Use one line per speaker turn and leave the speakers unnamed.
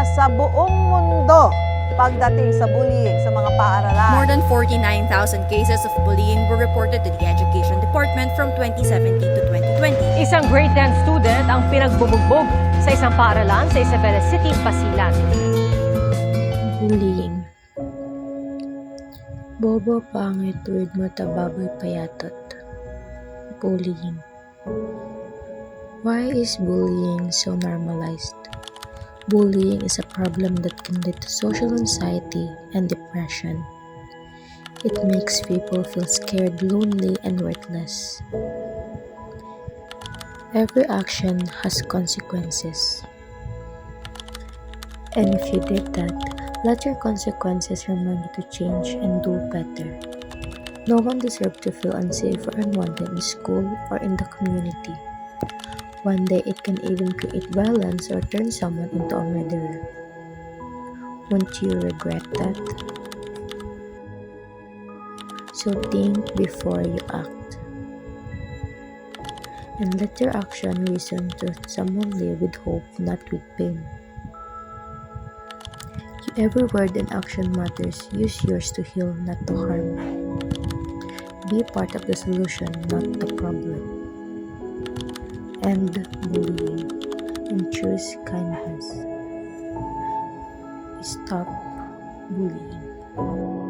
problema sa buong mundo pagdating sa bullying sa mga paaralan.
More than 49,000 cases of bullying were reported to the Education Department from 2017 to 2020.
Isang grade 10 student ang pinagbubugbog sa isang paaralan sa Isabela City, Basilan.
Bullying. Bobo pangit tuwid mo tababoy payatot. Bullying. Why is bullying so normalized? Bullying is a problem that can lead to social anxiety and depression. It makes people feel scared, lonely, and worthless. Every action has consequences. And if you did that, let your consequences remind you to change and do better. No one deserves to feel unsafe or unwanted in school or in the community. One day it can even create violence or turn someone into a murderer. Won't you regret that? So think before you act. And let your action reason to someone live with hope, not with pain. Every word and action matters. Use yours to heal, not to harm. Be part of the solution, not the problem. End bullying and choose kindness. Stop bullying.